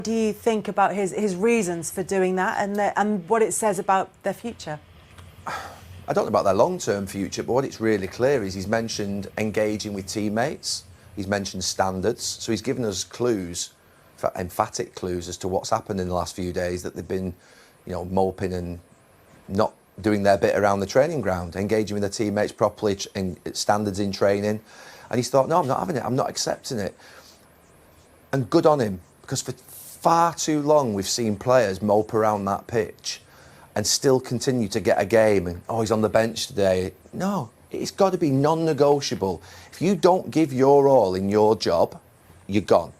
do you think about his reasons for doing that and what it says about their future? I don't know about their long-term future, but what it's really clear is he's mentioned engaging with teammates, he's mentioned standards, so he's given us clues, emphatic clues as to what's happened in the last few days, that they've been, moping and not doing their bit around the training ground, engaging with their teammates properly, and standards in training. And he's thought, no, I'm not having it, I'm not accepting it. And good on him, because for far too long we've seen players mope around that pitch and still continue to get a game and, he's on the bench today. No, it's got to be non-negotiable. If you don't give your all in your job, you're gone.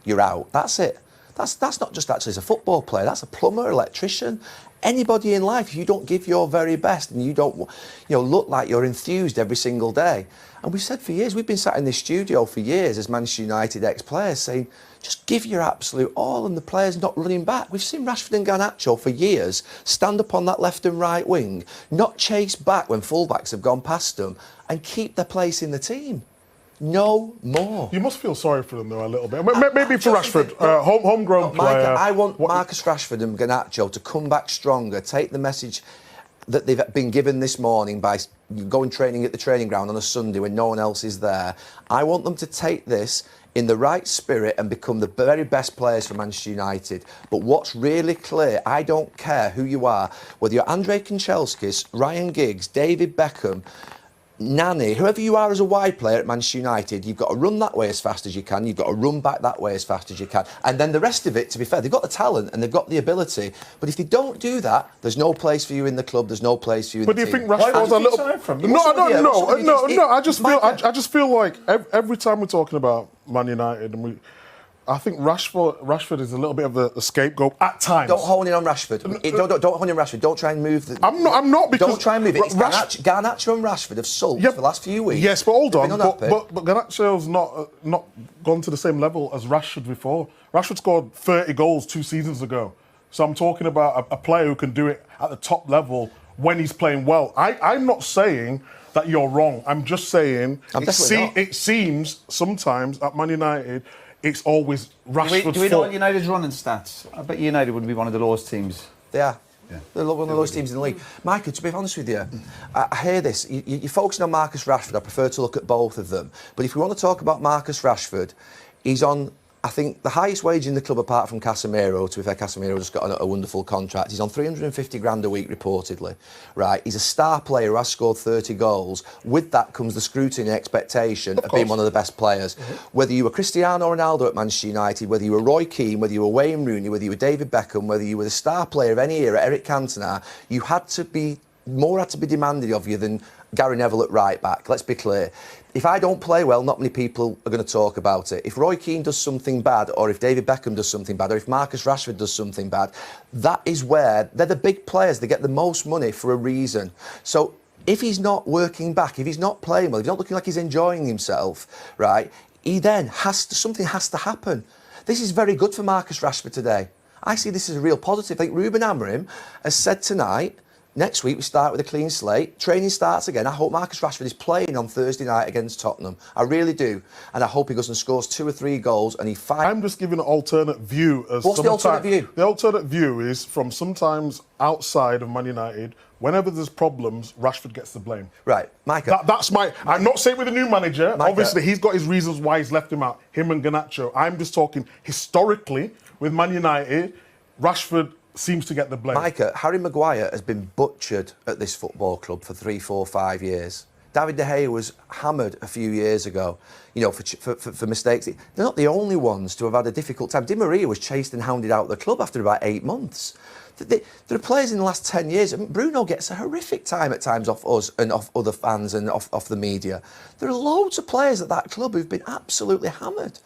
You're out. That's it. That's not just actually as a football player, that's a plumber, electrician, anybody in life. If you don't give your very best and you don't look like you're enthused every single day. And we've said for years, we've been sat in this studio for years as Manchester United ex-players saying, just give your absolute all, and the players not running back. We've seen Rashford and Garnacho for years stand up on that left and right wing, not chase back when fullbacks have gone past them, and keep their place in the team. No more. You must feel sorry for them, though, a little bit. Maybe for Rashford, homegrown player. Micah, I want Marcus Rashford and Garnacho to come back stronger, take the message that they've been given this morning by going training at the training ground on a Sunday when no one else is there. I want them to take this in the right spirit and become the very best players for Manchester United. But what's really clear, I don't care who you are, whether you're Andrei Kanchelskis, Ryan Giggs, David Beckham, Nani, whoever you are as a wide player at Manchester United, you've got to run that way as fast as you can, you've got to run back that way as fast as you can. And then the rest of it, to be fair, they've got the talent and they've got the ability. But if they don't do that, there's no place for you in the club, there's no place for you in the team. But do you think Rashford's a little... No, I just feel like every time we're talking about Man United, and I think Rashford is a little bit of a scapegoat at times. Don't hone in on Rashford. Don't hone in on Rashford. Don't try and move the... I'm not because... Don't try and move it. Garnacho and Rashford have sulked for the last few weeks. Yes, but hold on. But Garnacho's not gone to the same level as Rashford before. Rashford scored 30 goals 2 seasons ago. So I'm talking about a player who can do it at the top level when he's playing well. I'm not saying that you're wrong. I'm just saying it seems sometimes at Man United... It's always Rashford's Do we know United's running stats? I bet United would be one of the lowest teams. They are. Yeah. They're one of the lowest teams in the league. Micah, to be honest with you, I hear this. You're focusing on Marcus Rashford. I prefer to look at both of them. But if we want to talk about Marcus Rashford, he's on, I think, the highest wage in the club apart from Casemiro. To be fair, Casemiro just got a wonderful contract. He's on 350 grand a week, reportedly. Right? He's a star player who has scored 30 goals. With that comes the scrutiny and expectation of being one of the best players. Whether you were Cristiano Ronaldo at Manchester United, whether you were Roy Keane, whether you were Wayne Rooney, whether you were David Beckham, whether you were the star player of any era, Eric Cantona, more had to be demanded of you than Gary Neville at right back. Let's be clear. If I don't play well, not many people are going to talk about it. If Roy Keane does something bad, or if David Beckham does something bad, or if Marcus Rashford does something bad, that is where they're the big players. They get the most money for a reason. So if he's not working back, if he's not playing well, if he's not looking like he's enjoying himself, right, something has to happen. This is very good for Marcus Rashford today. I see this as a real positive. I think Ruben Amorim has said tonight, next week we start with a clean slate. Training starts again. I hope Marcus Rashford is playing on Thursday night against Tottenham. I really do. And I hope he goes and scores 2 or 3 goals and he fights. I'm just giving an alternate view. What's the alternate view? The alternate view is from sometimes outside of Man United, whenever there's problems, Rashford gets the blame. Right, Micah. I'm not saying with a new manager. Micah. Obviously, he's got his reasons why he's left him out, him and Garnacho. I'm just talking historically with Man United, Rashford seems to get the blame. Micah, Harry Maguire has been butchered at this football club for 3, 4, 5 years. David De Gea was hammered a few years ago, for mistakes. They're not the only ones to have had a difficult time. Di Maria was chased and hounded out of the club after about 8 months. There are players in the last 10 years. Bruno gets a horrific time at times off us and off other fans and off the media. There are loads of players at that club who've been absolutely hammered.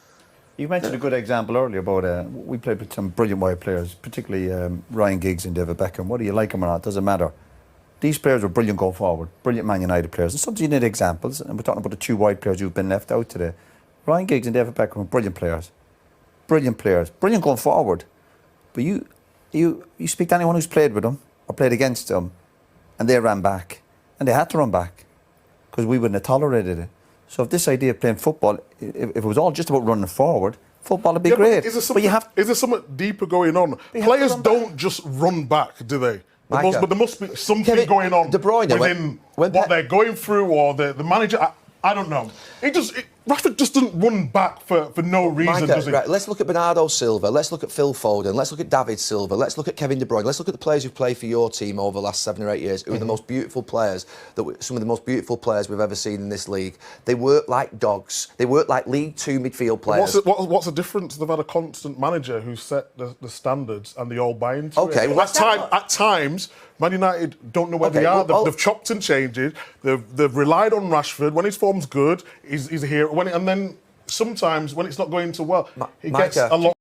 You mentioned a good example earlier about we played with some brilliant wide players, particularly Ryan Giggs and David Beckham. Whether you like them or not, doesn't matter. These players were brilliant going forward, brilliant Man United players. And sometimes you need examples, and we're talking about the 2 wide players who've been left out today. Ryan Giggs and David Beckham were brilliant players, brilliant going forward. But you speak to anyone who's played with them or played against them, and they ran back, and they had to run back because we wouldn't have tolerated it. So if this idea of playing football, if it was all just about running forward, football would be Yeah, great. Is But you have there something deeper going on? you have to Players run back. don't just run back, do they? Micah. But there must be something Kevin, going on De Bruyne, within when what they're going through, or the manager. I don't know. Rashford just doesn't run back for no reason, Micah, does he? right, let's look at Bernardo Silva, let's look at Phil Foden, let's look at David Silva, let's look at Kevin De Bruyne, let's look at the players who've played for your team over the last 7 or 8 years, who are the most beautiful players, some of the most beautiful players we've ever seen in this league. They work like dogs. They work like League 2 midfield players. What's the difference? They've had a constant manager who set the standards and they all buy into Okay, it. well, At times, Man United don't know where they are. They've chopped and changed it. They've relied on Rashford. When his form's good, he's here. And then sometimes when it's not going so well, he gets Micah, a lot